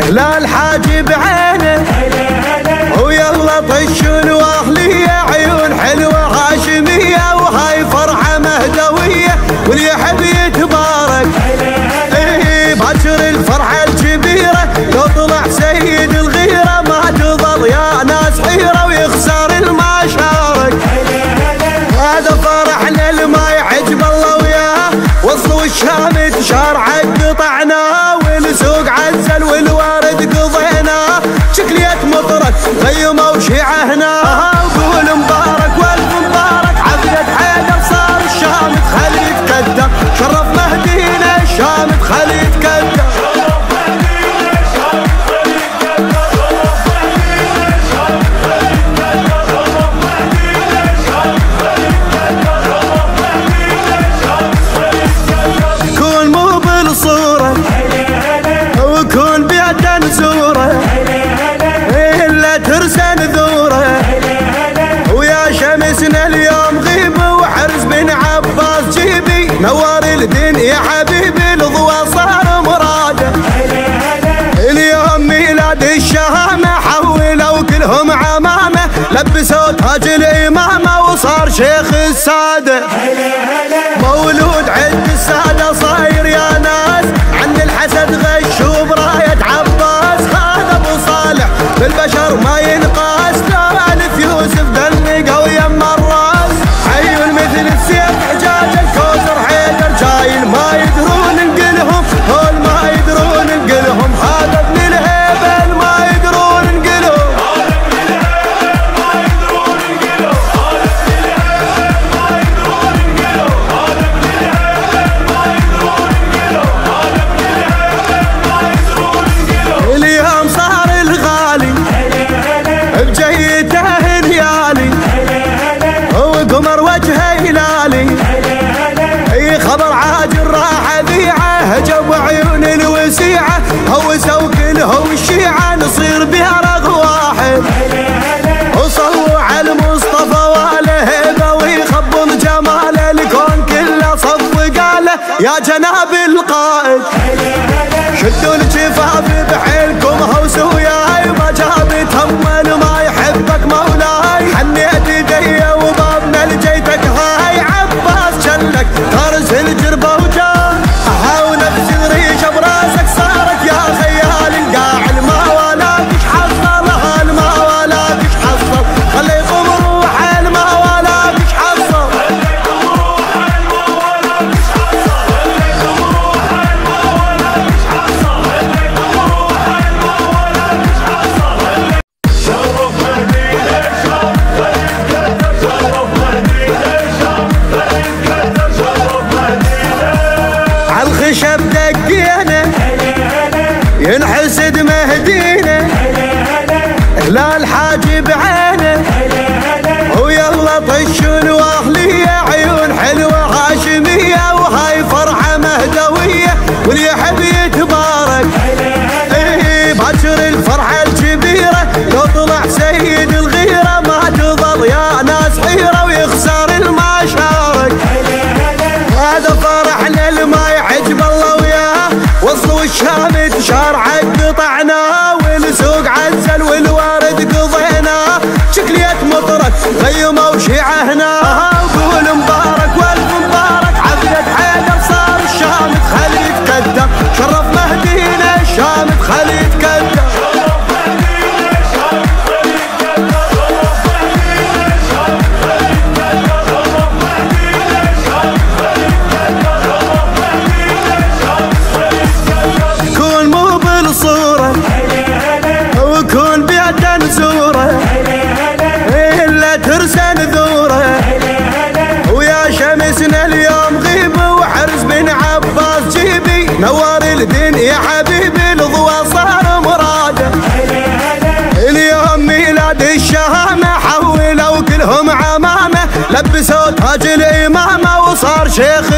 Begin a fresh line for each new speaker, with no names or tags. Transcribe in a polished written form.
لا الحاج بعينه ويلا طشون واهلية عيون حلوة هاشمية وهاي فرحة مهدوية واللي يحب يتبارك باكر الفرحة الكبيرة لو طلع سيد الغيرة ما تظل يا ناس حيرة ويخسر المشارك. هذا فرحنا لما يعجب الله وياه وصلوا الشام تشارعك قطعناه والسوق عزل والوارد قضيناه شكلية مطرة غيمة وشيعة هنا وقول مبارك والف مبارك عافية حيدر صار الشام تخلي يتكدر شرف مهدينا الشام تخلي يتكدر وكون بيدا نزوره إلا ترسن ذوره ويا شمسنا اليوم غيب وحرز بن عباس جيبي نوار الدين يا حبيبي الضوى صار مراده. اليوم ميلاد الشهامة حولوا كلهم عمامة لبسوا تاج الإمامة وصار شيخ السادة. مولود عند السادة صاير يا ناس عن الحسد غشوا براية عباس. هذا ابو صالح بالبشر ما ينقاس لا الف يوسف دنقه ويما الراس عيون مثل السيف حجاج الكوثر حيدر جايل ما يدرون نقلهم هول ما يدرون نقلهم هذا ابن الهيبل ما يدرون نقلهم اليوم صار الغالي بجيته هنيالي وقمر وجهه هلالي اي خبر عاجل راح ذيعه هجب عيون الوسيعه هوسوا كلهم الشيعه نصير بها رغ واحد وصلوا على المصطفى واله هيبه ويخبط جماله الكون كله صف قاله يا جناب القائد شدوا الجفاف بحيلكم هوسوا وياي ما جابت هم ما يحبك مولاي حنيت ايدي وبابنا لجيتك هاي عباس جلك طرز الجربه وجاه ونفس الريشه براسك صارت يا خيال القاعد ما ولاك ايش حصل هال ما ولاك ايش حصل خليكم روح ما ولاك ايش حصل عالخشب دقينا ينحسد مهدينا لا الحاج بعينه ويلا طشون واهلية عيون حلوة هاشمية وهاي فرحة مهدوية واللي يحب يتبارك باكر الفرحة الكبيرة لو طلع سيد الغيرة ما تظل يا ناس حيرة ويخسر المشارك. هذا فرحنا لما يعجب الله وياه وصلوا الشام تشارعك قطعناه والسوق عزل والوارد قضيناه شكلية مطرة غيمة وشيعة هنا وقول مبارك والف مبارك عافية حيدر صار الشام تخلي يتكدر شرف مهدينا الشام تخلي يتكدر وكون بيدا نزوره إلا ترسن ذوره ويا شمسنا اليوم غيب وحرز بن عباس جيبي نوار الدين يا حبيبي الضوى صار مراده. اليوم ميلاد الشهامة حولوا كلهم عمامة لبسوا تاج الإمامة وصار شيخ